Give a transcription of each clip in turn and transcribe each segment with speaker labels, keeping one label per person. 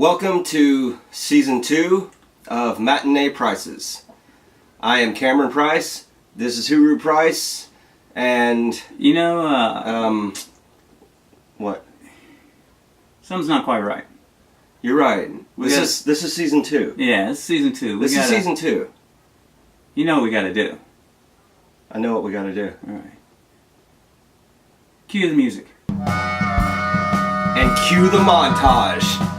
Speaker 1: Welcome to Season 2 of Matinee Prices. I am Cameron Price, this is Huru Price, and... What?
Speaker 2: Something's not quite right.
Speaker 1: You're right. This is Season 2.
Speaker 2: Yeah, this is Season 2.
Speaker 1: This is Season 2.
Speaker 2: You know what we gotta do.
Speaker 1: I know what we gotta do.
Speaker 2: Alright. Cue the music.
Speaker 1: And cue the montage.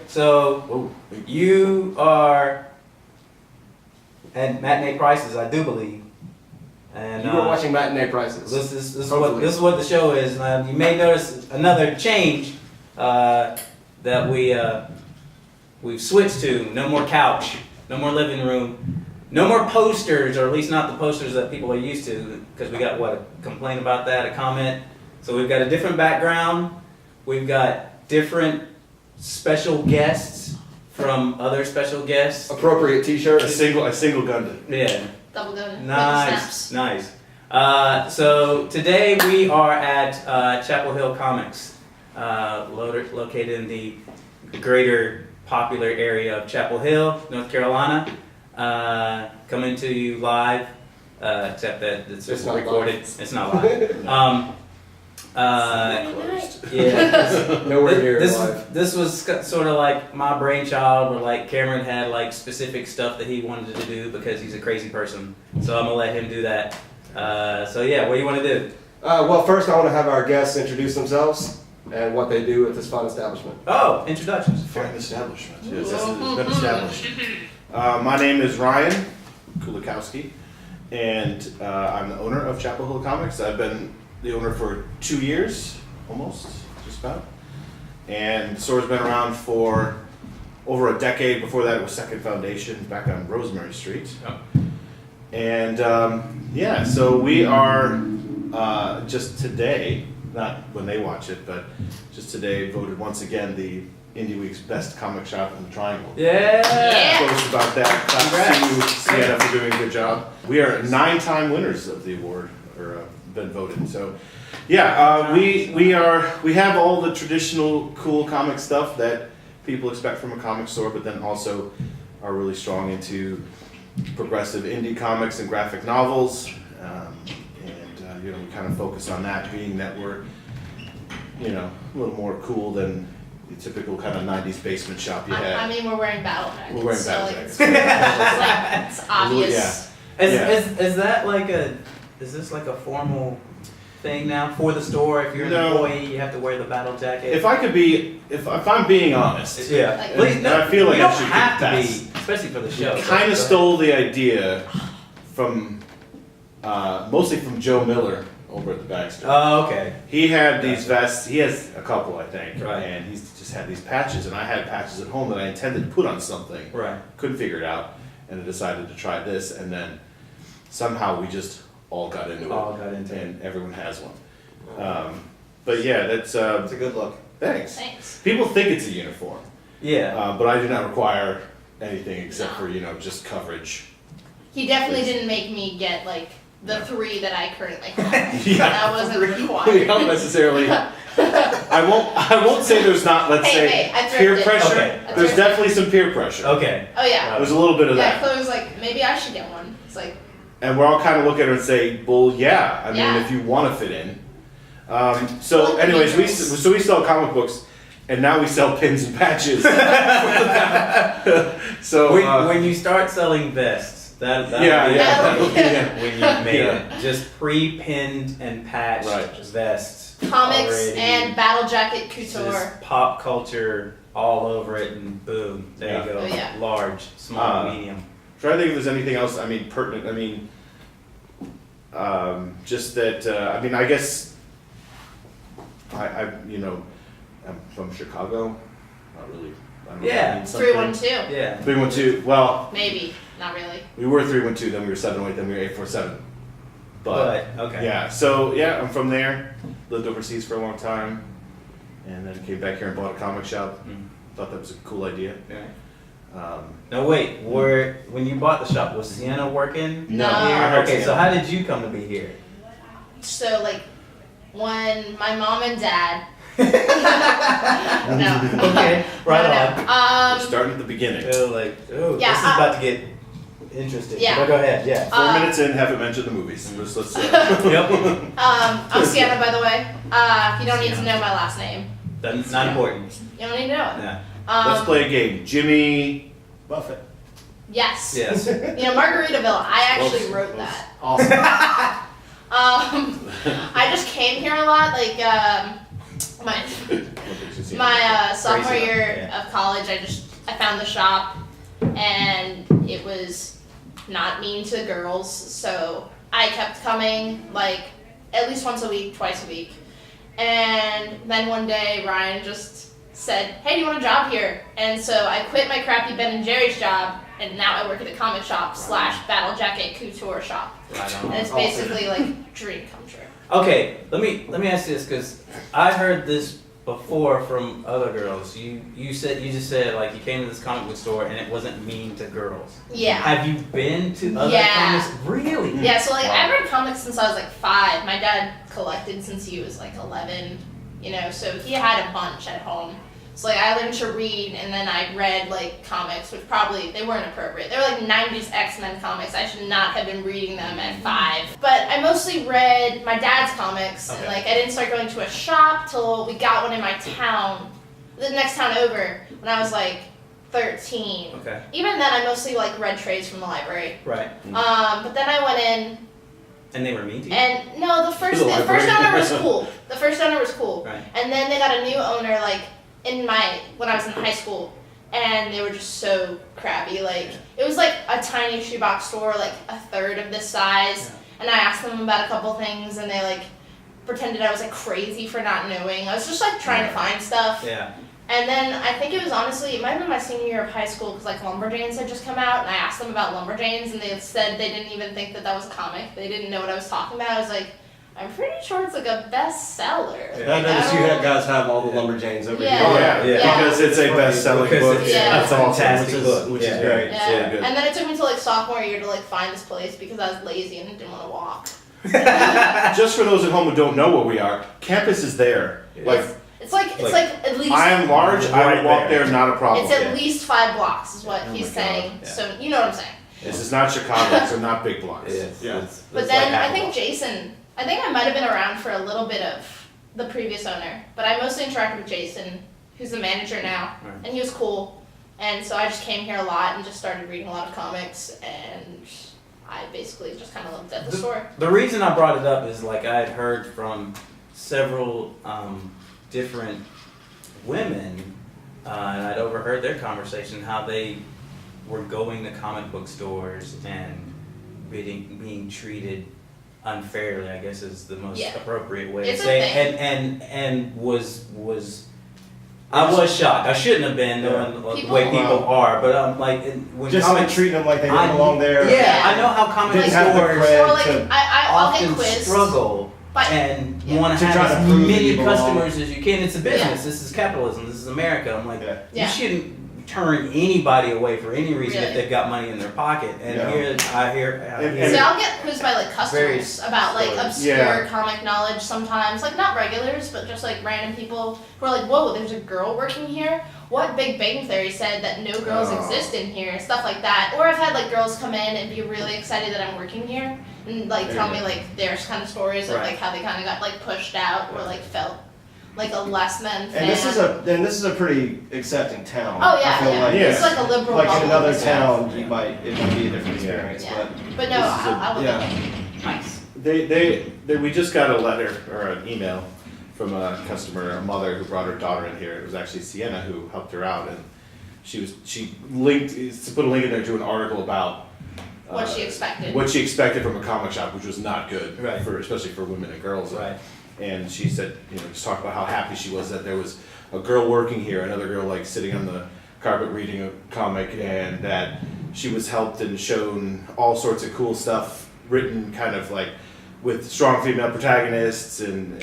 Speaker 2: So, you are at Matinee Prices, I do believe. And
Speaker 1: You were watching Matinee Prices.
Speaker 2: This is what the show is. You may notice another change that we've switched to. No more couch, no more living room, no more posters, or at least not the posters that people are used to, because we got, a complaint about that, a comment. So we've got a different background. We've got different special guests from other special guests.
Speaker 1: Appropriate t-shirt.
Speaker 3: A single Gundam.
Speaker 2: Yeah.
Speaker 4: Double Gundam.
Speaker 2: Nice. So today we are at Chapel Hill Comics, located in the greater popular area of Chapel Hill, North Carolina. Coming to you live, except that it's
Speaker 1: not
Speaker 2: recorded.
Speaker 1: live.
Speaker 2: It's not live. Yeah.
Speaker 1: Nowhere near live.
Speaker 2: This was sort of like my brainchild, where like Cameron had like specific stuff that he wanted to do because he's a crazy person. So I'm gonna let him do that. So yeah, what do you want to do?
Speaker 1: Well, first I want to have our guests introduce themselves and what they do at this fine establishment.
Speaker 2: Oh, introductions.
Speaker 3: Fine establishment. Yes, it's been established. My name is Ryan Kulikowski, and I'm the owner of Chapel Hill Comics. I've been the owner for 2 years, almost, just about. And the store's been around for over a decade. Before that, it was Second Foundation back on Rosemary Street.
Speaker 2: Oh.
Speaker 3: And yeah, so we are just today, not when they watch it, but just today voted once again the Indie Week's Best Comic Shop in the Triangle.
Speaker 2: Yeah.
Speaker 3: Post about that. Thanks to Sienna for doing a good job. We are 9-time winners of the award, or been voted. So, yeah, we have all the traditional cool comic stuff that people expect from a comic store, but then also are really strong into progressive indie comics and graphic novels. We kind of focus on that, being that we're, a little more cool than the typical kind of 90s basement shop you had.
Speaker 4: I mean, we're wearing battle jackets.
Speaker 3: We're wearing battle jackets.
Speaker 4: It's obvious.
Speaker 3: Yeah.
Speaker 2: Is this like a formal thing now for the store? If you're an employee, you have to wear the battle jacket.
Speaker 3: If I'm being honest,
Speaker 2: yeah.
Speaker 3: and I feel like
Speaker 2: you
Speaker 3: I
Speaker 2: don't
Speaker 3: should
Speaker 2: have to
Speaker 3: confess,
Speaker 2: be, especially for the show.
Speaker 3: kind of stole the idea from, mostly from Joe Miller over at the Baxter.
Speaker 2: Oh, okay.
Speaker 3: He had these vests. He has a couple, I think,
Speaker 2: Right.
Speaker 3: and he's just had these patches, and I had patches at home that I intended to put on something.
Speaker 2: Right.
Speaker 3: Couldn't figure it out, and I decided to try this, and then somehow we just all got into it, and everyone has one. But yeah, that's
Speaker 1: It's a good look.
Speaker 3: thanks.
Speaker 4: Thanks.
Speaker 3: People think it's a uniform,
Speaker 2: Yeah.
Speaker 3: but I do not require anything except for just coverage.
Speaker 4: He definitely didn't make me get like the 3 that I currently have.
Speaker 3: Yeah.
Speaker 4: That wasn't
Speaker 3: We
Speaker 4: required.
Speaker 3: don't necessarily. I won't say there's not. Let's say
Speaker 4: I
Speaker 3: peer
Speaker 4: thrifted.
Speaker 3: pressure.
Speaker 2: Okay.
Speaker 3: There's definitely some peer pressure.
Speaker 2: Okay.
Speaker 4: Oh yeah.
Speaker 3: There's a little bit of
Speaker 4: Yeah,
Speaker 3: that.
Speaker 4: Chloe was like, maybe I should get one. It's like,
Speaker 3: And we're all kind of looking at her and say, well, yeah. I mean,
Speaker 4: Yeah.
Speaker 3: if you want to fit in. So, anyways, we sell comic books, and now we sell pins and patches. So
Speaker 2: when you start selling vests, that'll
Speaker 3: Yeah.
Speaker 2: when you made it. Just pre-pinned and patched
Speaker 3: Right.
Speaker 2: vests.
Speaker 4: comics
Speaker 2: already.
Speaker 4: and battle jacket couture.
Speaker 2: Just pop culture all over it, and boom, there
Speaker 3: Yeah.
Speaker 2: you go.
Speaker 4: Oh, yeah.
Speaker 2: Large, small,
Speaker 3: Uh,
Speaker 2: medium.
Speaker 3: try to think if there's anything else. I mean, pertinent. I mean, just that. I guess. I'm from Chicago. Not really. I don't know,
Speaker 2: Yeah.
Speaker 3: I mean, something.
Speaker 4: 312.
Speaker 2: Yeah.
Speaker 3: 312. Well,
Speaker 4: Maybe. Not really.
Speaker 3: we were 312, then we were 708, then we were 847. But
Speaker 2: okay.
Speaker 3: yeah, so yeah, I'm from there. Lived overseas for a long time, and then came back here and bought a comic shop.
Speaker 2: Mm.
Speaker 3: Thought that was a cool idea.
Speaker 2: Yeah. No, wait. When you bought the shop, was Sienna working
Speaker 4: No.
Speaker 2: here?
Speaker 3: I heard
Speaker 2: Okay, so
Speaker 3: Sienna.
Speaker 2: how did you come to be here?
Speaker 4: So like, when my mom and dad. no.
Speaker 2: Okay, right on.
Speaker 4: on.
Speaker 3: We're starting at the beginning.
Speaker 4: Yeah,
Speaker 2: This is about to get interesting.
Speaker 4: Yeah.
Speaker 2: But go ahead. Yeah.
Speaker 3: 4 minutes in, haven't mentioned the movies. Let's
Speaker 2: Yep.
Speaker 4: I'm Sienna, by the way. You don't need to know my last name.
Speaker 2: That's not important.
Speaker 4: You don't need to know it.
Speaker 2: Yeah.
Speaker 3: let's play a game. Jimmy Buffett.
Speaker 4: Yes.
Speaker 2: Yes.
Speaker 4: Margaritaville. I actually
Speaker 3: Close,
Speaker 4: wrote
Speaker 3: close.
Speaker 4: that.
Speaker 3: Awesome.
Speaker 4: I just came here a lot. Like my sophomore
Speaker 2: Crazy,
Speaker 4: year
Speaker 2: yeah.
Speaker 4: of college, I found the shop, and it was not mean to girls, so I kept coming like at least once a week, twice a week. And then one day Ryan just said, "Hey, do you want a job here?" And so I quit my crappy Ben and Jerry's job, and now I work at a comic shop / battle jacket couture shop.
Speaker 2: Right on.
Speaker 4: And it's basically like dream come true.
Speaker 2: Okay, let me ask you this, because I heard this before from other girls. You just said like you came to this comic book store and it wasn't mean to girls.
Speaker 4: Yeah.
Speaker 2: Have you been to other
Speaker 4: Yeah.
Speaker 2: comics? Really?
Speaker 4: Yeah, so like
Speaker 2: Wow.
Speaker 4: I've read comics since I was like 5. My dad collected since he was like 11, so he had a bunch at home. So like I learned to read, and then I read like comics, which probably they weren't appropriate. They were like 90s X-Men comics. I should not have been reading them at 5. But I mostly read my dad's comics, and
Speaker 2: Okay.
Speaker 4: like I didn't start going to a shop till we got one in my town, the next town over, when I was like 13.
Speaker 2: Okay.
Speaker 4: Even then, I mostly like read trades from the library.
Speaker 2: Right.
Speaker 4: But then I went in.
Speaker 2: And they were mean to you?
Speaker 4: And no, the first
Speaker 3: The library.
Speaker 4: owner was cool. The first owner was cool.
Speaker 2: Right.
Speaker 4: And then they got a new owner like when I was in high school, and they were just so crabby. Like it was like a tiny shoebox store, like a third of this size.
Speaker 2: Yeah.
Speaker 4: And I asked them about a couple things, and they like pretended I was like crazy for not knowing. I was just like trying to find stuff.
Speaker 2: Yeah.
Speaker 4: And then I think it was honestly, it might have been my senior year of high school, because like Lumberjanes had just come out, and I asked them about Lumberjanes, and they said they didn't even think that was a comic. They didn't know what I was talking about. I was like, I'm pretty sure it's like a bestseller.
Speaker 1: I noticed you guys have all the Lumberjanes over
Speaker 4: Yeah.
Speaker 1: here.
Speaker 3: Oh yeah,
Speaker 2: Yeah.
Speaker 3: because it's a best-selling
Speaker 2: Because
Speaker 3: book.
Speaker 2: it's
Speaker 4: Yeah.
Speaker 2: a fantastic
Speaker 1: which
Speaker 2: book.
Speaker 1: which
Speaker 2: Yeah.
Speaker 1: is great.
Speaker 4: Yeah.
Speaker 3: really good.
Speaker 4: And then it took me till like sophomore year to like find this place because I was lazy and didn't want to walk.
Speaker 3: Just for those at home who don't know where we are, campus is there.
Speaker 2: Yeah.
Speaker 3: Like,
Speaker 4: It's like at least
Speaker 3: I am large, I
Speaker 2: Right
Speaker 3: would walk
Speaker 2: there.
Speaker 3: there, not a problem.
Speaker 4: it's at least 5 blocks is what
Speaker 3: Oh
Speaker 4: he's
Speaker 3: my God.
Speaker 4: saying.
Speaker 2: Yeah.
Speaker 4: So you know what I'm saying.
Speaker 3: This is not Chicago, so not big blocks.
Speaker 1: Yeah.
Speaker 4: But then I think I think I might have been around for a little bit of the previous owner, but I mostly interacted with Jason, who's the manager now,
Speaker 2: Right.
Speaker 4: and he was cool. And so I just came here a lot and just started reading a lot of comics, and I basically just kind of lived at the store.
Speaker 2: The reason I brought it up is like I had heard from several different women, and I'd overheard their conversation how they were going to comic book stores and being treated unfairly, I guess is the most
Speaker 4: Yeah.
Speaker 2: appropriate way
Speaker 4: It's
Speaker 2: to
Speaker 4: a
Speaker 2: say it.
Speaker 4: thing.
Speaker 2: And was I was shocked. I shouldn't have been knowing the
Speaker 4: People-
Speaker 2: way people are, but like when
Speaker 1: Just
Speaker 2: comics,
Speaker 1: like treating them like they
Speaker 2: I-
Speaker 1: don't belong there.
Speaker 2: yeah, I know how comic
Speaker 1: Didn't have the
Speaker 2: stores
Speaker 1: cred
Speaker 4: Or like
Speaker 1: to
Speaker 4: I'll get
Speaker 2: often
Speaker 4: quizzed.
Speaker 2: struggle
Speaker 4: But
Speaker 2: and
Speaker 4: Yeah.
Speaker 2: want
Speaker 1: To
Speaker 2: to
Speaker 1: try
Speaker 2: have
Speaker 1: to
Speaker 2: as
Speaker 1: prove that
Speaker 2: many
Speaker 1: you belong.
Speaker 2: customers as you can. It's a business. This is capitalism. This is America. I'm like,
Speaker 1: Yeah.
Speaker 4: Yeah.
Speaker 2: you shouldn't turn anybody away for any reason if
Speaker 4: Really?
Speaker 2: they've got money in their pocket. And
Speaker 1: Yeah.
Speaker 2: here I hear
Speaker 3: And-
Speaker 4: see, I'll get quizzed by like
Speaker 2: Very
Speaker 4: customers about like
Speaker 2: stories.
Speaker 4: obscure
Speaker 3: Yeah.
Speaker 4: comic knowledge sometimes, like not regulars, but just like random people who are like, "Whoa, there's a girl working here." What Big Bang Theory said that no girls
Speaker 3: Oh.
Speaker 4: exist in here, stuff like that. Or I've had like girls come in and be really excited that I'm working here and like
Speaker 3: There
Speaker 4: tell
Speaker 3: you
Speaker 4: me
Speaker 3: go.
Speaker 4: like their kind of stories of
Speaker 2: Right.
Speaker 4: like how they kind of got like pushed out or like felt like a less than fan.
Speaker 1: And this is a pretty accepting town.
Speaker 4: Oh
Speaker 1: I
Speaker 4: yeah,
Speaker 1: feel
Speaker 4: yeah.
Speaker 1: like,
Speaker 3: Yeah.
Speaker 4: It's like a liberal
Speaker 1: like in
Speaker 4: bubble.
Speaker 1: another
Speaker 4: so-
Speaker 1: town,
Speaker 2: Yeah.
Speaker 1: it might be a different experience.
Speaker 4: Yeah.
Speaker 1: But
Speaker 4: But no,
Speaker 3: This is
Speaker 4: I would
Speaker 1: yeah.
Speaker 2: nice.
Speaker 3: We just got a letter or an email from a customer, a mother who brought her daughter in here. It was actually Sienna who helped her out, and she linked to put a link in there to an article about
Speaker 4: what she expected.
Speaker 3: what she expected from a comic shop, which was not good,
Speaker 2: Right.
Speaker 3: especially for women and girls.
Speaker 2: Right.
Speaker 3: And she said, just talked about how happy she was that there was a girl working here, another girl like sitting on the carpet reading a comic, and that she was helped and shown all sorts of cool stuff written kind of like with strong female protagonists and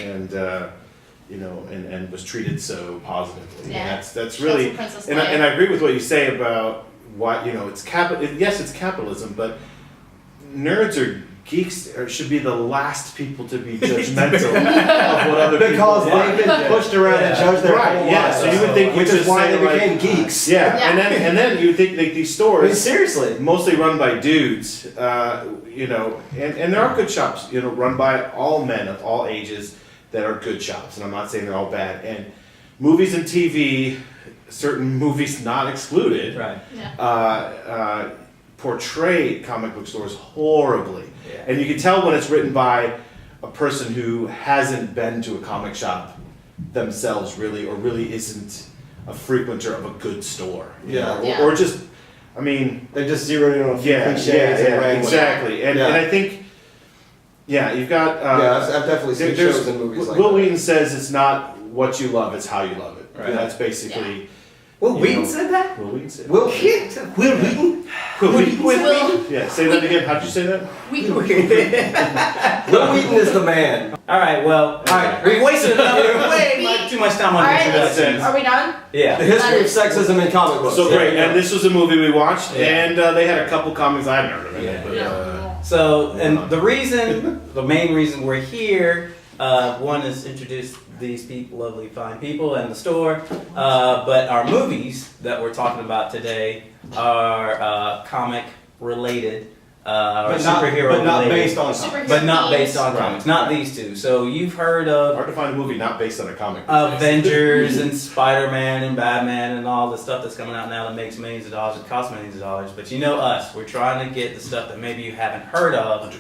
Speaker 3: was treated so positively.
Speaker 4: Yeah.
Speaker 3: And that's
Speaker 4: She got
Speaker 3: really,
Speaker 4: some Princess
Speaker 3: and I
Speaker 4: Leia.
Speaker 3: agree with what you say about why, it's yes, it's capitalism, but nerds or geeks should be the last people to be judgmental of what other
Speaker 1: because
Speaker 3: people
Speaker 1: they've
Speaker 3: like.
Speaker 1: been pushed around and judged their
Speaker 3: Right,
Speaker 1: whole
Speaker 3: yeah,
Speaker 1: lives.
Speaker 3: so you would think
Speaker 1: which
Speaker 3: you'd
Speaker 1: is
Speaker 3: just
Speaker 1: why
Speaker 3: say,
Speaker 1: they
Speaker 3: like,
Speaker 1: became geeks.
Speaker 3: Yeah,
Speaker 4: Yeah.
Speaker 3: and then you think like these
Speaker 1: I mean,
Speaker 3: stores,
Speaker 1: seriously.
Speaker 3: mostly run by dudes, and there are good shops, run by all men of all ages that are good shops, and I'm not saying they're all bad. And movies and TV, certain movies not excluded,
Speaker 2: Right.
Speaker 4: Yeah.
Speaker 3: portray comic book stores horribly.
Speaker 2: Yeah.
Speaker 3: And you can tell when it's written by a person who hasn't been to a comic shop themselves really, or really isn't a frequenter of a good store.
Speaker 1: Yeah.
Speaker 4: Yeah.
Speaker 3: Or just, I mean,
Speaker 1: They just zeroed in on a few
Speaker 3: yeah,
Speaker 1: cliches
Speaker 3: yeah,
Speaker 1: and ran with it.
Speaker 3: exactly. And,
Speaker 1: Yeah.
Speaker 3: and I think, you've got,
Speaker 1: Yeah, I've definitely seen
Speaker 3: there's-
Speaker 1: shows and movies like
Speaker 3: Will
Speaker 1: that.
Speaker 3: Wheaton says it's not what you love, it's how you love it.
Speaker 2: Right.
Speaker 3: And that's basically,
Speaker 2: Well,
Speaker 3: You
Speaker 2: Wheaton
Speaker 3: know-
Speaker 2: said that.
Speaker 3: Will Wheaton said.
Speaker 1: Will Wheaton?
Speaker 3: Will Wheaton?
Speaker 4: Will-
Speaker 3: Yeah, say that again. How'd you say that?
Speaker 1: Will Wheaton is the man.
Speaker 2: All right. Well, all right. We've wasted too much time on
Speaker 4: All right,
Speaker 2: introductions.
Speaker 4: are we done?
Speaker 1: The
Speaker 2: Yeah.
Speaker 1: history of sexism in comic books.
Speaker 3: So great, and this was a movie we watched,
Speaker 2: Yeah.
Speaker 3: and they had a couple comics I hadn't heard of.
Speaker 2: Yeah.
Speaker 3: But,
Speaker 4: No.
Speaker 2: So, and the main reason we're here, one is introduce these people, lovely, fine people, and the store. But our movies that we're talking about today are comic related, or superhero
Speaker 1: but not
Speaker 2: related,
Speaker 1: based on
Speaker 4: Superhero
Speaker 2: but not based
Speaker 4: themes.
Speaker 2: on
Speaker 3: Right.
Speaker 2: comics. Not these two. So you've heard of
Speaker 3: hard to find a movie not based on a comic.
Speaker 2: Avengers and Spider-Man and Batman and all the stuff that's coming out now that makes millions of dollars, it costs millions of dollars. But you know us, we're trying to get the stuff that maybe you haven't heard of.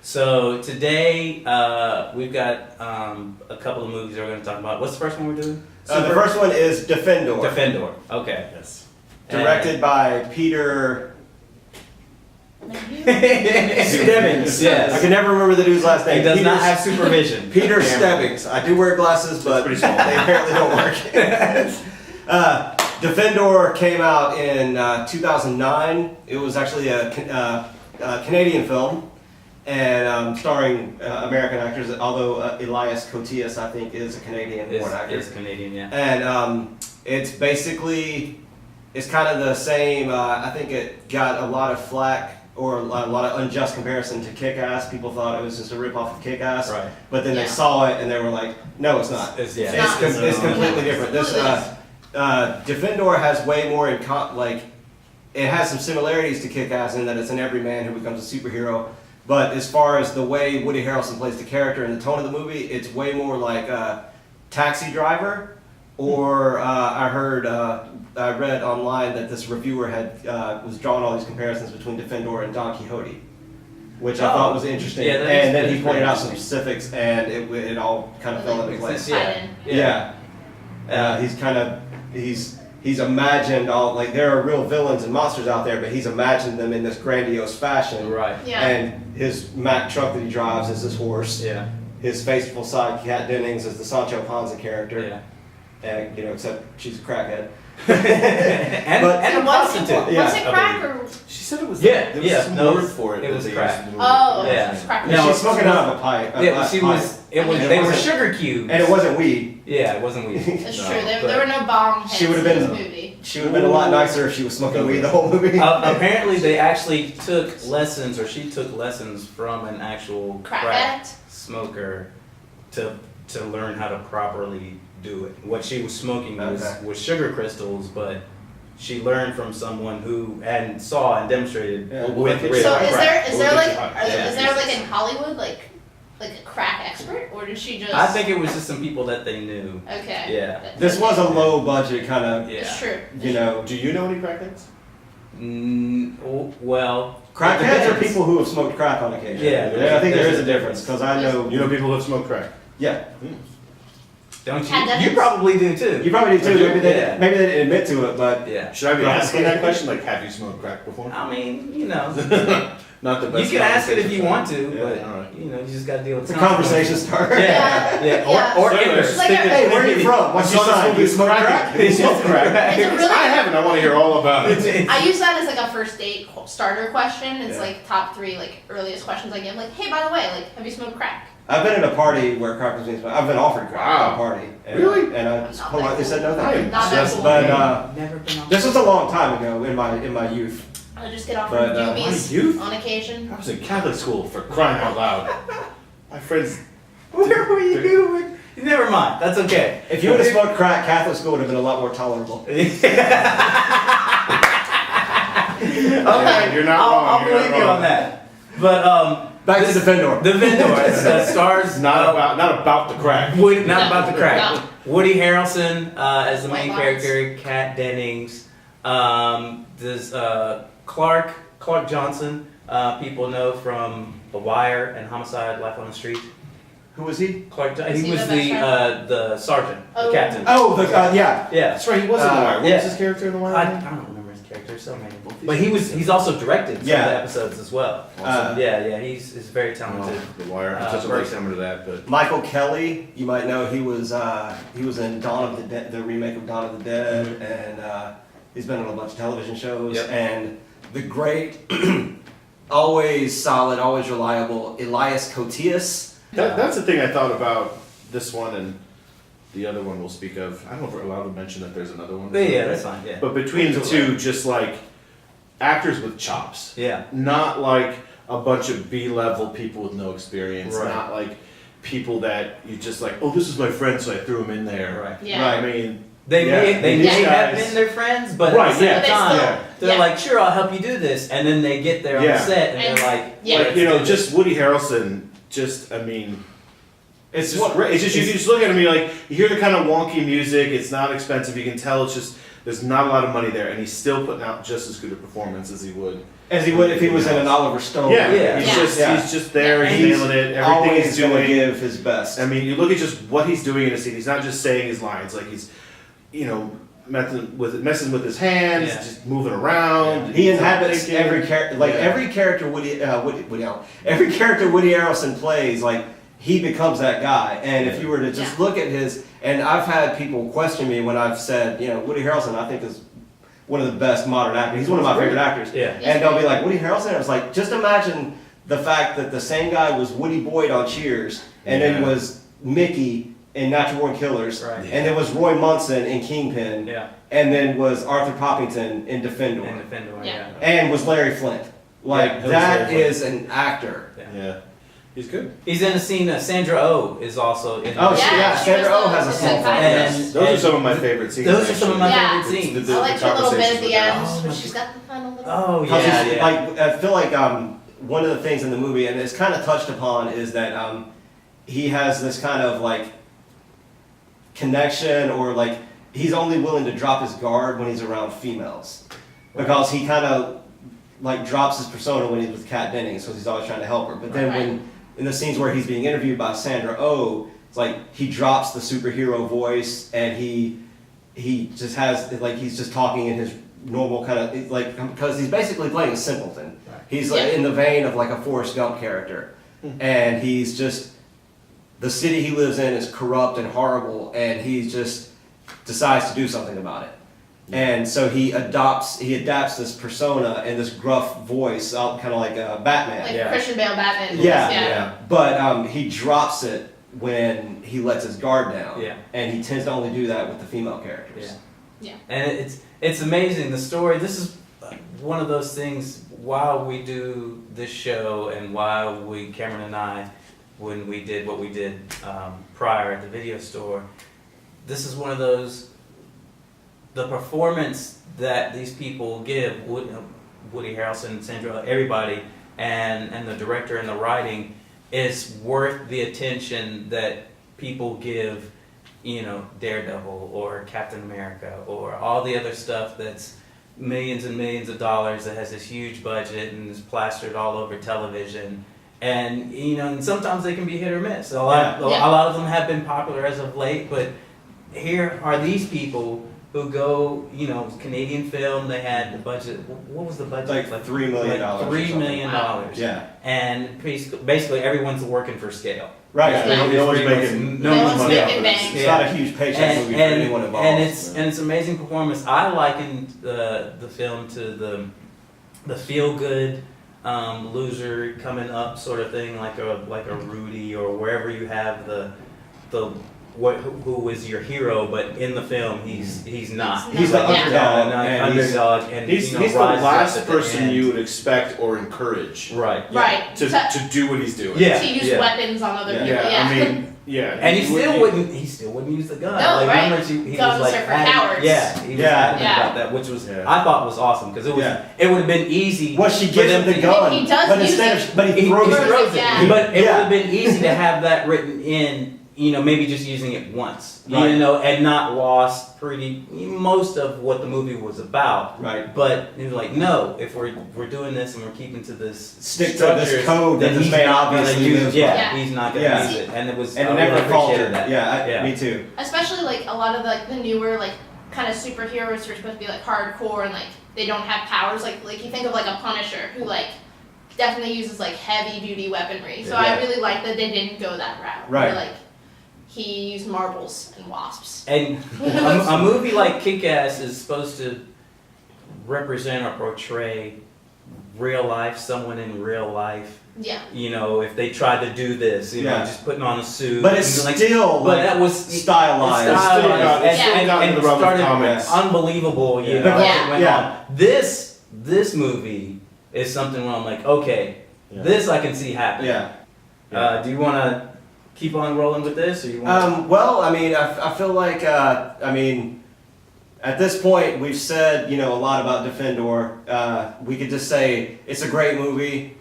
Speaker 2: So today we've got a couple of movies that we're going to talk about. What's the first one we're doing?
Speaker 1: The first one is Defendor.
Speaker 2: Defendor. Okay.
Speaker 3: Yes.
Speaker 1: Directed by Peter.
Speaker 2: Stebbins.
Speaker 1: I
Speaker 2: Yes.
Speaker 1: can never remember the dude's last name.
Speaker 2: He does not
Speaker 1: Peter-
Speaker 2: have supervision.
Speaker 1: Peter Stebbins. I do wear glasses, but
Speaker 3: pretty
Speaker 1: they
Speaker 3: small.
Speaker 1: apparently don't work. Defendor came out in 2009. It was actually a Canadian film, and starring American actors. Although Elias Koteas, I think, is a Canadian-born actor.
Speaker 2: Is Canadian, yeah.
Speaker 1: And it's basically it's kind of the same. I think it got a lot of flack or a lot of unjust comparison to Kick-Ass. People thought it was just a ripoff of Kick-Ass,
Speaker 2: Right.
Speaker 1: but then
Speaker 4: Yeah.
Speaker 1: they saw it and they were like, "No, it's not.
Speaker 2: It's
Speaker 1: It's completely different." This Defendor has way more in it has some similarities to Kick-Ass in that it's an everyman who becomes a superhero. But as far as the way Woody Harrelson plays the character and the tone of the movie, it's way more like Taxi Driver. Or I read online that this reviewer was drawing all these comparisons between Defendor and Don Quixote, which I thought was interesting.
Speaker 2: Yeah,
Speaker 1: and then he pointed out some
Speaker 2: interesting.
Speaker 1: specifics, and it all kind of fell into place.
Speaker 2: Yeah.
Speaker 1: He's imagined all, like, there are real villains and monsters out there, but he's imagined them in this grandiose fashion.
Speaker 2: Right.
Speaker 4: Yeah.
Speaker 1: And his Mack truck that he drives is his horse.
Speaker 2: Yeah.
Speaker 1: His faithful side, Kat Dennings, is the Sancho Panza character.
Speaker 2: Yeah.
Speaker 1: And, except she's a crackhead.
Speaker 2: and a prostitute.
Speaker 1: Yeah.
Speaker 4: Was it crack or?
Speaker 3: She said it was.
Speaker 2: Yeah,
Speaker 3: There was
Speaker 2: yeah,
Speaker 3: some
Speaker 2: no,
Speaker 3: word for it.
Speaker 2: it
Speaker 3: that
Speaker 2: was
Speaker 3: they
Speaker 2: crack.
Speaker 3: used in the movie.
Speaker 4: Oh,
Speaker 2: Yeah.
Speaker 4: it's crack.
Speaker 1: And
Speaker 2: No,
Speaker 1: she's smoking out of a pipe.
Speaker 2: Yeah, she
Speaker 1: pipe.
Speaker 2: was. It was.
Speaker 1: And
Speaker 2: They
Speaker 1: it
Speaker 2: were
Speaker 1: wasn't-
Speaker 2: sugar cubes.
Speaker 1: And it wasn't weed.
Speaker 2: Yeah, it wasn't weed.
Speaker 4: It's
Speaker 3: No,
Speaker 4: true. There
Speaker 2: but-
Speaker 4: were no bong hits
Speaker 1: She would've
Speaker 4: in
Speaker 1: been-
Speaker 4: this movie.
Speaker 1: She would have been a lot nicer if she was smoking weed the whole movie.
Speaker 2: Apparently, they actually took lessons, or she took lessons from an actual
Speaker 4: Crack
Speaker 2: crack
Speaker 4: addict?
Speaker 2: smoker to learn how to properly do it. What she was smoking
Speaker 1: Okay.
Speaker 2: was sugar crystals, but she learned from someone who saw and demonstrated
Speaker 1: Yeah.
Speaker 2: with
Speaker 3: So
Speaker 2: real
Speaker 4: So
Speaker 2: crack.
Speaker 4: is there like
Speaker 3: Yeah.
Speaker 4: is there like in Hollywood like a crack expert, or did she just?
Speaker 2: I think it was just some people that they knew.
Speaker 4: Okay.
Speaker 2: Yeah.
Speaker 1: This was a low budget kind of,
Speaker 2: Yeah.
Speaker 4: It's true.
Speaker 3: Do you know any crackheads?
Speaker 2: Well,
Speaker 1: crackheads
Speaker 2: it
Speaker 1: are
Speaker 2: depends.
Speaker 1: people who have smoked crack on occasion.
Speaker 2: Yeah,
Speaker 1: And I think there
Speaker 2: there's
Speaker 1: is a difference because I know.
Speaker 3: You know people who have smoked crack.
Speaker 1: Yeah,
Speaker 2: Don't you?
Speaker 4: Had
Speaker 2: You probably do too.
Speaker 1: you probably do too.
Speaker 2: Yeah.
Speaker 1: Maybe they didn't admit to it, but
Speaker 2: Yeah.
Speaker 3: Should I be
Speaker 1: Right.
Speaker 3: asking that question? Like, have you smoked crack before?
Speaker 2: I mean,
Speaker 3: Not the
Speaker 2: you
Speaker 3: best.
Speaker 2: can ask it if you
Speaker 3: conversation.
Speaker 2: want to,
Speaker 3: Yeah,
Speaker 2: but
Speaker 3: alright.
Speaker 2: you just got to deal with
Speaker 1: it's a conversation starter.
Speaker 2: Yeah, yeah.
Speaker 4: Yeah.
Speaker 2: Or
Speaker 3: So
Speaker 2: ignorance.
Speaker 4: Like
Speaker 1: Hey, where are you from? What's your sign? You smoke crack?
Speaker 3: You smoke crack?
Speaker 4: It's a really.
Speaker 3: I haven't. I want to hear all about it.
Speaker 4: I use that as like a first date starter question. It's
Speaker 3: Yeah.
Speaker 4: like top 3 like earliest questions I give. Like, hey, by the way, like, have you smoked crack?
Speaker 1: I've been at a party where crack was being smoked. I've been offered crack at
Speaker 3: Wow.
Speaker 1: a party. And,
Speaker 3: Really?
Speaker 1: And I
Speaker 4: Not that
Speaker 1: politely said no
Speaker 3: I
Speaker 1: thank
Speaker 3: am
Speaker 1: you.
Speaker 4: Not that
Speaker 3: just
Speaker 4: cool.
Speaker 1: But
Speaker 2: Never been on.
Speaker 1: this was a long time ago in my youth.
Speaker 4: I just get offered
Speaker 1: But,
Speaker 4: doobies
Speaker 3: my youth?
Speaker 4: on occasion.
Speaker 3: I was in Catholic school, for crying out loud. My friends.
Speaker 2: Where were you? Never mind. That's okay.
Speaker 1: If you would have smoked crack, Catholic school would have been a lot more tolerable.
Speaker 2: Okay,
Speaker 3: You're not wrong,
Speaker 2: I'll
Speaker 3: you're not
Speaker 2: believe you
Speaker 3: wrong.
Speaker 2: on that. But
Speaker 1: Back to
Speaker 2: this-
Speaker 1: Defendor.
Speaker 2: The Vendor stars
Speaker 3: Not about the crack.
Speaker 2: Woody, not
Speaker 4: No,
Speaker 2: about the crack.
Speaker 4: no.
Speaker 2: Woody Harrelson as the main
Speaker 4: White lines.
Speaker 2: character, Kat Dennings. There's Clark Johnson. People know from The Wire and Homicide: Life on the Street.
Speaker 1: Who was he?
Speaker 2: He
Speaker 4: he
Speaker 2: was
Speaker 4: the best
Speaker 2: the sergeant,
Speaker 4: Oh.
Speaker 2: the captain.
Speaker 1: Oh, yeah.
Speaker 2: Yeah.
Speaker 3: That's right, he was in The Wire. What
Speaker 2: yeah.
Speaker 3: was his character in The Wire?
Speaker 2: I don't remember his character, so many. But he's also directed some
Speaker 1: Yeah.
Speaker 2: of the episodes as well. Yeah, he's very talented.
Speaker 3: The Wire. I'm such a late comer to that, but
Speaker 1: Michael Kelly, you might know, he was in Dawn of the Dead, the remake of Dawn of the Dead, and he's been on a bunch of television shows.
Speaker 2: Yep.
Speaker 1: And the great, always solid, always reliable Elias Koteas.
Speaker 3: that's the thing I thought about this one and the other one we'll speak of. I don't know if we're allowed to mention that there's another one.
Speaker 2: Yeah, that's fine. Yeah.
Speaker 3: But between the two, just like actors with chops.
Speaker 2: Yeah.
Speaker 3: Not like a bunch of B-level people with no experience.
Speaker 2: Right.
Speaker 3: Not like people that you just like, oh, this is my friend, so I threw him in there.
Speaker 2: Right.
Speaker 4: Yeah.
Speaker 3: I mean,
Speaker 2: They
Speaker 3: Yeah.
Speaker 2: may
Speaker 3: These
Speaker 2: have
Speaker 3: guys-
Speaker 2: been their friends, but
Speaker 3: Right,
Speaker 2: at the same
Speaker 3: yeah.
Speaker 4: But they
Speaker 2: time,
Speaker 4: still-
Speaker 2: they're
Speaker 4: yeah.
Speaker 2: like, sure, I'll help you do this. And then they get there on
Speaker 3: Yeah.
Speaker 2: the set and
Speaker 4: And-
Speaker 2: they're like,
Speaker 4: yeah.
Speaker 3: like,
Speaker 2: let's
Speaker 3: you know,
Speaker 2: do this.
Speaker 3: just Woody Harrelson, I mean,
Speaker 1: It's
Speaker 3: it's
Speaker 1: what
Speaker 3: just, it's just you just look at him, you're like, you hear the kind of wonky music, it's not expensive, you can tell it's just, there's not a lot of money there, and he's still putting out just as good a performance as he would.
Speaker 1: as he would if he was in an Oliver Stone.
Speaker 3: Yeah,
Speaker 2: Yeah.
Speaker 3: he's
Speaker 4: Yeah.
Speaker 3: just
Speaker 1: Yeah.
Speaker 3: he's just there,
Speaker 1: And
Speaker 3: he's nailing it, everything
Speaker 1: always
Speaker 3: he's
Speaker 1: gonna
Speaker 3: doing.
Speaker 1: give his best.
Speaker 3: I mean, you look at just what he's doing in a scene. He's not just saying his lines, like he's, you know, messing with his hands,
Speaker 2: Yeah.
Speaker 3: just moving around.
Speaker 1: He inhabits
Speaker 3: thinking.
Speaker 1: every character, like
Speaker 3: Yeah.
Speaker 1: every character Woody Allen, every character Woody Harrelson plays, like he becomes that guy. And if you were to just look at his, and I've had people question me when I've said, you know, Woody Harrelson I think is one of the best modern actors. He's one of my favorite actors.
Speaker 2: Yeah.
Speaker 1: And they'll be like, Woody Harrelson? I was like, just imagine the fact that the same guy was Woody Boyd on Cheers, and then
Speaker 3: Yeah.
Speaker 1: was Mickey in Natural Born Killers,
Speaker 2: Right.
Speaker 1: and then was Roy Munson in Kingpin,
Speaker 2: Yeah.
Speaker 1: and then was Arthur Poppington in Defendor,
Speaker 2: And Defender,
Speaker 4: Yeah.
Speaker 1: and was Larry Flint. Like,
Speaker 3: Yeah, he was
Speaker 1: that
Speaker 3: Larry Flint.
Speaker 1: is an actor.
Speaker 3: Yeah. He's good.
Speaker 2: He's in a scene. Sandra Oh is also in.
Speaker 1: Oh,
Speaker 4: Yeah,
Speaker 1: yeah,
Speaker 4: she
Speaker 1: Sandra
Speaker 4: was
Speaker 1: Oh
Speaker 4: the-
Speaker 1: has a
Speaker 4: the
Speaker 1: small part.
Speaker 2: And-
Speaker 3: Those are some of my favorite scenes.
Speaker 2: Those are some of my
Speaker 4: Yeah.
Speaker 2: favorite scenes.
Speaker 3: The
Speaker 4: I like her little bit at
Speaker 3: conversations
Speaker 4: the
Speaker 3: with
Speaker 4: end
Speaker 3: her.
Speaker 4: when she's got the final little.
Speaker 2: Oh
Speaker 1: Because
Speaker 2: yeah,
Speaker 1: it's,
Speaker 2: yeah.
Speaker 1: like, I feel like one of the things in the movie, and it's kind of touched upon, is that he has this kind of like connection, or like he's only willing to drop his guard when he's around females, because he kind of like drops his persona when he's with Kat Dennings, because he's always trying to help her. But then
Speaker 4: Right.
Speaker 1: when in the scenes where he's being interviewed by Sandra Oh, it's like he drops the superhero voice, and he just has like he's just talking in his normal kind of like, because he's basically playing a simpleton.
Speaker 2: Right.
Speaker 1: He's like in the vein of like a Forrest Gump character, and he's just, the city he lives in is corrupt and horrible, and he just decides to do something about it. And so he adapts this persona and this gruff voice, kind of like Batman.
Speaker 4: Like
Speaker 2: Yeah.
Speaker 4: Christian Bale Batman.
Speaker 1: Yeah,
Speaker 2: yeah.
Speaker 1: But he drops it when he lets his guard down.
Speaker 2: Yeah.
Speaker 1: And he tends to only do that with the female characters.
Speaker 2: Yeah. And it's amazing, the story. This is one of those things, while we do this show and while Cameron and I, when we did what we did prior at the video store, this is one of those, the performance that these people give, Woody Harrelson, Sandra, everybody, and the director and the writing, is worth the attention that people give, you know, Daredevil or Captain America or all the other stuff that's millions and millions of dollars, that has this huge budget and is plastered all over television. And, you know, and sometimes they can be hit or miss. A lot of them have been popular as of late, but here are these people who go, you know, Canadian film, they had the budget, what was the budget?
Speaker 1: Like $3 million.
Speaker 2: Like $3 million.
Speaker 1: Yeah.
Speaker 2: And basically everyone's working for scale.
Speaker 1: Right.
Speaker 3: Yeah, no one's making
Speaker 2: no one's
Speaker 3: money
Speaker 4: making
Speaker 3: off of
Speaker 4: bank.
Speaker 3: this.
Speaker 1: It's not a huge paycheck movie for anyone involved.
Speaker 2: And it's amazing performance. I likened the film to the feel good loser coming up sort of thing, like a Rudy, or wherever you have who is your hero, but in the film he's not.
Speaker 1: He's the underdog.
Speaker 2: And
Speaker 3: He's the
Speaker 2: rises up
Speaker 3: last
Speaker 2: at the
Speaker 3: person
Speaker 2: end.
Speaker 3: you would expect or encourage
Speaker 2: Right.
Speaker 4: Right.
Speaker 3: to do what he's doing.
Speaker 2: Yeah.
Speaker 4: To use weapons on other people.
Speaker 3: Yeah,
Speaker 4: Yeah.
Speaker 3: I mean, yeah.
Speaker 2: And he still wouldn't use the gun.
Speaker 4: No,
Speaker 2: like,
Speaker 4: right.
Speaker 2: remember he
Speaker 4: Guns
Speaker 2: was like
Speaker 4: are for cowards.
Speaker 2: Yeah, he was
Speaker 1: Yeah.
Speaker 2: adamant
Speaker 4: Yeah.
Speaker 2: about that, which was
Speaker 3: Yeah.
Speaker 2: I thought was awesome, because it was
Speaker 1: Yeah.
Speaker 2: it would have been easy.
Speaker 1: Well, she
Speaker 2: for
Speaker 1: gives
Speaker 2: them
Speaker 1: him the
Speaker 2: to-
Speaker 1: gun,
Speaker 4: He does
Speaker 1: but
Speaker 4: use
Speaker 1: instead
Speaker 4: it.
Speaker 1: of, but he
Speaker 2: He
Speaker 1: throws
Speaker 4: throws
Speaker 1: it.
Speaker 4: it, yeah.
Speaker 2: But it
Speaker 1: Yeah.
Speaker 2: would have been easy to have that written in, you know, maybe just using it once,
Speaker 1: Right.
Speaker 2: you know, and not lost most of what the movie was about.
Speaker 1: Right.
Speaker 2: But he was like, no, if we're doing this and we're keeping to this
Speaker 1: Stick to
Speaker 2: structures,
Speaker 1: this code that
Speaker 2: then
Speaker 1: this
Speaker 2: he's
Speaker 1: man
Speaker 2: not gonna
Speaker 1: obviously
Speaker 2: use.
Speaker 1: lives
Speaker 2: Yeah,
Speaker 1: by.
Speaker 4: Yeah.
Speaker 2: he's not gonna
Speaker 1: Yeah.
Speaker 2: use it, and it was.
Speaker 1: And
Speaker 2: I
Speaker 1: it never
Speaker 2: really appreciated
Speaker 1: faltered.
Speaker 2: that.
Speaker 1: Yeah, me too.
Speaker 4: Especially like a lot of like the newer like kind of superheroes are supposed to be like hardcore and like they don't have powers. Like you think of like a Punisher who like definitely uses like heavy duty weaponry. So I
Speaker 1: Yeah.
Speaker 4: really like that they didn't go that route.
Speaker 1: Right.
Speaker 4: Where, like he used marbles and wasps.
Speaker 2: And a movie like Kick-Ass is supposed to represent or portray real life, someone in real life.
Speaker 4: Yeah.
Speaker 2: You know, if they tried to do this, you know,
Speaker 1: Yeah.
Speaker 2: just putting on a suit.
Speaker 1: But it's
Speaker 2: and, like,
Speaker 1: still
Speaker 2: but
Speaker 1: like
Speaker 2: that was
Speaker 1: stylized.
Speaker 3: It's still got- it's
Speaker 4: still
Speaker 3: got in the realm of
Speaker 2: started
Speaker 3: comics.
Speaker 2: unbelievable, you
Speaker 3: Yeah.
Speaker 2: know,
Speaker 4: Yeah.
Speaker 2: it went
Speaker 1: Yeah.
Speaker 2: on. This movie is something where I'm like, okay,
Speaker 3: Yeah.
Speaker 2: this I can see happen.
Speaker 1: Yeah.
Speaker 2: Do you want to keep on rolling with this, or you want?
Speaker 1: Well, I mean, I feel like, I mean, at this point, we've said, you know, a lot about Defendor. We could just say it's a great movie,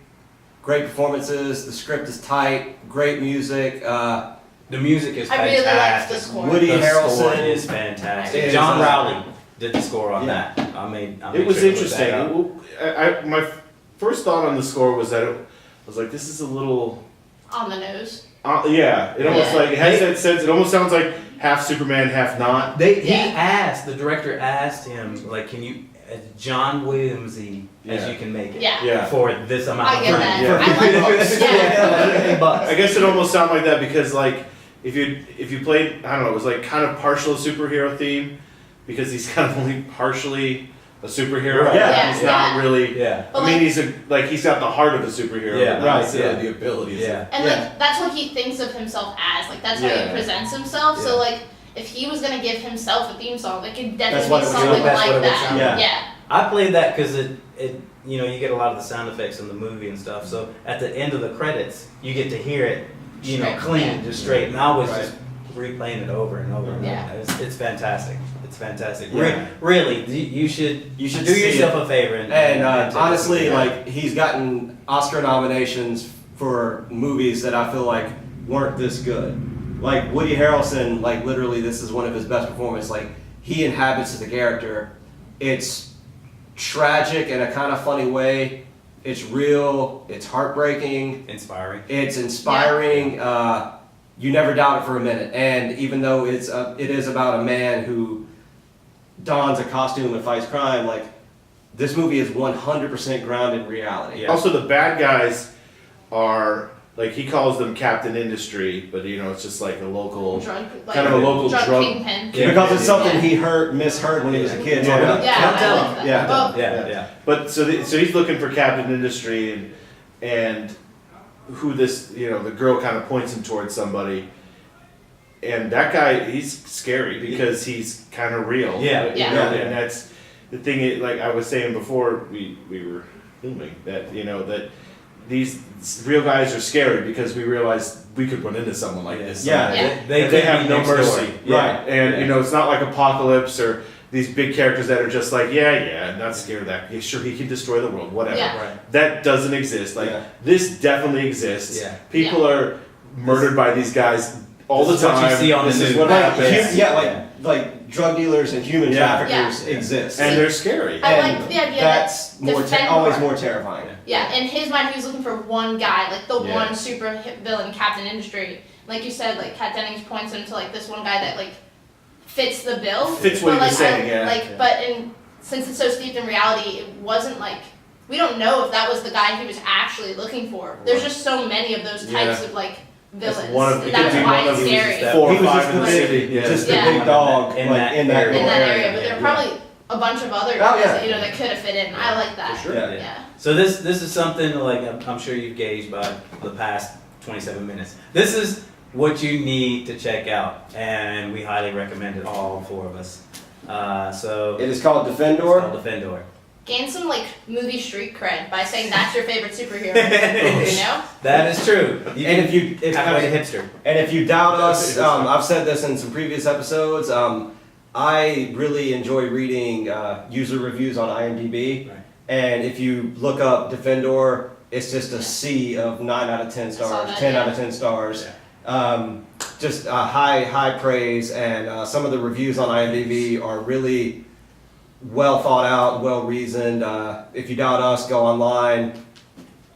Speaker 1: great performances, the script is tight, great music.
Speaker 2: The music is
Speaker 4: I
Speaker 2: fantastic.
Speaker 4: really liked the score.
Speaker 1: Woody
Speaker 2: The score
Speaker 1: Harrelson
Speaker 2: is fantastic.
Speaker 1: is,
Speaker 2: John Rowley did the score on
Speaker 1: Yeah.
Speaker 2: that. I made
Speaker 3: It was
Speaker 2: sure to look
Speaker 3: interesting.
Speaker 2: that up.
Speaker 3: My first thought on the score was that it was like, this is a little.
Speaker 4: On the nose.
Speaker 3: Yeah, it almost
Speaker 4: Yeah.
Speaker 3: like it has that sense. It almost sounds like half Superman, half not.
Speaker 2: He
Speaker 4: Yeah.
Speaker 2: asked, the director asked him, like, can you, as John Williamsy as
Speaker 3: Yeah.
Speaker 2: you can make it
Speaker 4: Yeah.
Speaker 3: Yeah.
Speaker 2: for this amount
Speaker 4: I
Speaker 2: of
Speaker 4: get
Speaker 2: money.
Speaker 4: that.
Speaker 3: Yeah.
Speaker 4: I like books. Yeah.
Speaker 2: $50.
Speaker 3: I guess it almost sounded like that because like if you played, I don't know, it was like kind of partial superhero theme because he's kind of only partially a superhero.
Speaker 1: Right.
Speaker 4: Yeah.
Speaker 3: He's not really.
Speaker 2: Yeah.
Speaker 4: But
Speaker 3: I mean,
Speaker 4: like-
Speaker 3: he's got the heart of a superhero,
Speaker 2: Yeah.
Speaker 3: but not
Speaker 1: Right,
Speaker 3: necessarily
Speaker 2: yeah.
Speaker 3: the abilities.
Speaker 2: Yeah.
Speaker 4: And
Speaker 1: Yeah.
Speaker 4: like that's what he thinks of himself as. Like that's how
Speaker 3: Yeah.
Speaker 4: he presents himself.
Speaker 2: Yeah.
Speaker 4: So like if he was gonna give himself a theme song, it could
Speaker 1: That's
Speaker 4: definitely
Speaker 1: what
Speaker 4: be
Speaker 1: it would
Speaker 4: something
Speaker 1: sound-
Speaker 2: that's
Speaker 4: like
Speaker 2: what it would
Speaker 4: that.
Speaker 2: sound
Speaker 1: like.
Speaker 4: Yeah.
Speaker 2: I played that because it you get a lot of the sound effects in the movie and stuff. So at the end of the credits, you get to hear it,
Speaker 4: Straight,
Speaker 2: clean,
Speaker 4: yeah.
Speaker 2: just straight. And I was
Speaker 1: Right.
Speaker 2: just replaying it over and over. And
Speaker 4: Yeah.
Speaker 2: over. It's fantastic. It's fantastic.
Speaker 1: Yeah.
Speaker 2: Really, you should
Speaker 1: You should
Speaker 2: do
Speaker 1: see
Speaker 2: yourself
Speaker 1: it.
Speaker 2: a favor and
Speaker 1: And
Speaker 2: take a
Speaker 1: honestly,
Speaker 2: look at it.
Speaker 1: like he's gotten Oscar nominations for movies that I feel like weren't this good. Like Woody Harrelson, like literally, this is one of his best performances. Like he inhabits the character. It's tragic in a kind of funny way. It's real. It's heartbreaking.
Speaker 2: inspiring.
Speaker 1: It's inspiring. You never doubt it for a minute. And even though it is about a man who dons a costume and fights crime, like this movie is 100% grounded in reality.
Speaker 2: Yeah.
Speaker 3: Also, the bad guys are like he calls them Captain Industry, but it's just like a local,
Speaker 4: Drug, like,
Speaker 3: kind of a local
Speaker 4: drug
Speaker 3: drug.
Speaker 4: kingpin.
Speaker 2: Yeah.
Speaker 1: Because it's something
Speaker 4: Yeah.
Speaker 1: he misheard when he was a kid. So
Speaker 3: Yeah.
Speaker 1: don't-
Speaker 4: Yeah,
Speaker 1: don't
Speaker 4: I
Speaker 1: tell
Speaker 4: like
Speaker 1: him.
Speaker 4: that.
Speaker 1: Yeah.
Speaker 4: Oh,
Speaker 2: Yeah.
Speaker 3: But so he's looking for Captain Industry, and who this the girl kind of points him towards somebody, and that guy he's scary because he's kind of real.
Speaker 2: Yeah.
Speaker 4: Yeah.
Speaker 3: And that's the thing. Like I was saying before we were filming that that these real guys are scary because we realized we could run into someone like this.
Speaker 1: Yeah.
Speaker 4: Yeah.
Speaker 3: They
Speaker 2: could
Speaker 3: have
Speaker 2: be
Speaker 3: no
Speaker 2: next door.
Speaker 3: mercy.
Speaker 2: Yeah.
Speaker 1: Right.
Speaker 3: And
Speaker 2: Yeah.
Speaker 3: it's not like Apocalypse or these big characters that are just like, I'm not scared of that. Yeah, sure, he can destroy the world, whatever.
Speaker 4: Yeah.
Speaker 2: Right.
Speaker 3: That doesn't exist. Like
Speaker 1: Yeah.
Speaker 3: this definitely exists.
Speaker 2: Yeah.
Speaker 3: People are murdered by these guys all the
Speaker 2: This is what
Speaker 3: time.
Speaker 2: you see on the
Speaker 3: This is
Speaker 2: news.
Speaker 3: what
Speaker 1: Like,
Speaker 3: happens.
Speaker 1: like drug dealers and human
Speaker 3: Yeah.
Speaker 1: traffickers
Speaker 2: Yeah.
Speaker 1: exist.
Speaker 3: And they're scary.
Speaker 4: I
Speaker 1: And
Speaker 4: like the idea
Speaker 1: that's
Speaker 4: that Defender-
Speaker 1: always more terrifying.
Speaker 4: Yeah, in his mind, he was looking for one guy, like the
Speaker 3: Yeah.
Speaker 4: one super hit villain, Captain Industry. Like you said, like Kat Dennings points him to like this one guy that like fits the bill.
Speaker 3: Fits what
Speaker 4: But,
Speaker 3: he
Speaker 4: like,
Speaker 3: was saying, yeah.
Speaker 4: Like,
Speaker 3: Yeah.
Speaker 4: but since it's so steeped in reality, it wasn't like we don't know if that was the guy he was actually looking for. There's just so many of those types
Speaker 3: Yeah.
Speaker 4: of like
Speaker 3: That's
Speaker 4: villains,
Speaker 3: one of-
Speaker 4: and
Speaker 3: it could
Speaker 4: that's
Speaker 3: be
Speaker 4: why
Speaker 3: one of
Speaker 4: it's
Speaker 3: them.
Speaker 4: scary.
Speaker 2: That-
Speaker 3: 4 or
Speaker 1: He was
Speaker 3: 5
Speaker 1: just
Speaker 3: in the
Speaker 1: the big-
Speaker 3: city. Yeah.
Speaker 1: just
Speaker 4: Yeah.
Speaker 1: the big dog
Speaker 2: In
Speaker 1: like,
Speaker 2: that
Speaker 1: in that
Speaker 2: area.
Speaker 4: in
Speaker 1: little
Speaker 4: that
Speaker 1: area.
Speaker 4: area, but there are probably a bunch of other
Speaker 1: Oh,
Speaker 4: guys
Speaker 1: yeah.
Speaker 4: that, that could have fit in. I like that.
Speaker 3: For sure.
Speaker 1: Yeah.
Speaker 4: Yeah.
Speaker 2: So this is something like I'm sure you've gauged by the past 27 minutes. This is what you need to check out, and we highly recommend it, all 4 of us. So
Speaker 1: It is called
Speaker 2: it's
Speaker 1: Defendor.
Speaker 2: called Defendor.
Speaker 4: Gain some like movie street cred by saying that's your favorite superhero. You know?
Speaker 2: That is true. You
Speaker 1: And if you
Speaker 2: halfway to hipster.
Speaker 1: And if you doubt us, I've said this in some previous episodes. I really enjoy reading user reviews on IMDb,
Speaker 2: Right.
Speaker 1: and if you look up Defendor, it's just a sea of 9 out of 10
Speaker 4: saw
Speaker 1: stars,
Speaker 4: that,
Speaker 1: 10
Speaker 4: yeah.
Speaker 1: out of 10 stars. Just high praise, and some of the reviews on IMDb are really well thought out, well reasoned. If you doubt us, go online,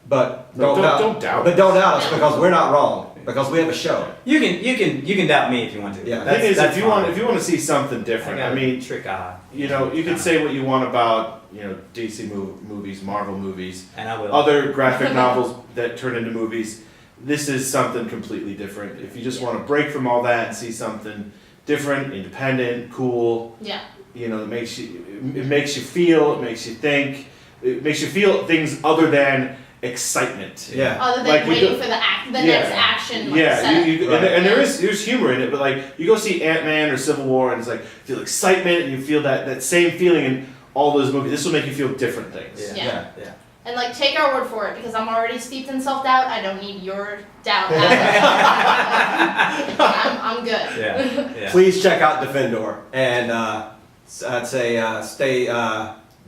Speaker 1: but
Speaker 3: No,
Speaker 1: don't doubt.
Speaker 3: don't doubt
Speaker 1: But don't doubt us
Speaker 4: Yeah.
Speaker 1: because we're not wrong. Because we have a show.
Speaker 2: You can doubt me if you want to.
Speaker 1: Yeah.
Speaker 3: The thing is,
Speaker 2: That's
Speaker 3: if you want
Speaker 2: fine.
Speaker 3: to see something different,
Speaker 2: got
Speaker 3: I
Speaker 2: a
Speaker 3: mean,
Speaker 2: trick eye,
Speaker 3: you can say what you want about DC movies, Marvel movies,
Speaker 2: and I will.
Speaker 3: other graphic novels that turn into movies. This is something completely different. If you just want to break from all that and see something different, independent, cool,
Speaker 4: Yeah.
Speaker 3: it makes you feel, it makes you think, it makes you feel things other than excitement.
Speaker 1: Yeah.
Speaker 4: Other than
Speaker 3: Like you
Speaker 4: waiting
Speaker 3: go-
Speaker 4: for the
Speaker 3: Yeah.
Speaker 4: next action. Like,
Speaker 3: Yeah,
Speaker 4: setup.
Speaker 3: and there's humor in it, but like you go see Ant-Man or Civil War and it's like feel excitement and you feel that same feeling in all those movies. This will make you feel different things.
Speaker 2: Yeah.
Speaker 4: Yeah.
Speaker 2: Yeah.
Speaker 4: And like, take our word for it because I'm already steeped in self-doubt. I don't need your doubt. I'm good.
Speaker 2: Yeah. Yeah.
Speaker 1: Please check out Defendor, and I'd say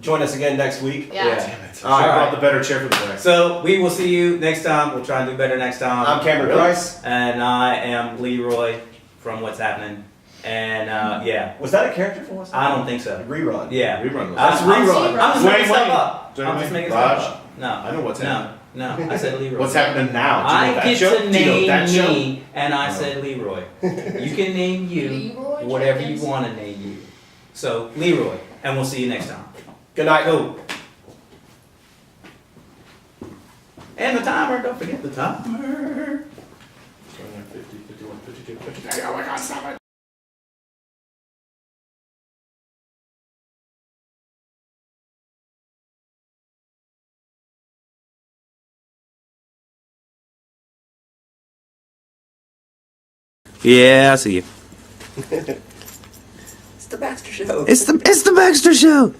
Speaker 1: join us again next week.
Speaker 4: Yeah.
Speaker 3: Damn it! I
Speaker 1: All right.
Speaker 3: brought the better chair for the day.
Speaker 2: So we will see you next time. We'll try and do better next time.
Speaker 1: I'm Cameron Price.
Speaker 2: And I am Leroy from What's Happening. And yeah,
Speaker 1: Was that a character for us?
Speaker 2: I don't think so.
Speaker 1: Rerun.
Speaker 2: Yeah.
Speaker 3: Rerun.
Speaker 1: That's
Speaker 2: I'm
Speaker 1: rerun.
Speaker 2: just
Speaker 3: Wayne,
Speaker 2: making stuff
Speaker 3: Wayne.
Speaker 2: up.
Speaker 3: Wayne,
Speaker 2: I'm just
Speaker 3: Wayne.
Speaker 2: making
Speaker 3: Raj.
Speaker 2: stuff up. No.
Speaker 3: I know what's happening.
Speaker 2: No, I said Leroy.
Speaker 3: What's happening now? Do you know
Speaker 2: I
Speaker 3: that
Speaker 2: get
Speaker 3: show?
Speaker 2: to
Speaker 3: Do you know that
Speaker 2: name
Speaker 3: show?
Speaker 2: me, and I said Leroy. You can name you
Speaker 4: Leroy
Speaker 2: whatever
Speaker 4: Jenkins.
Speaker 2: you want to name you. So Leroy, and we'll see you next time.
Speaker 1: Good night.
Speaker 2: Go. And the timer. Don't forget the timer.
Speaker 3: 50, 51, 52, 53. Oh my God! Stop it!
Speaker 5: Yeah, I see you.
Speaker 6: It's the Baxter Show.
Speaker 5: It's the Baxter Show.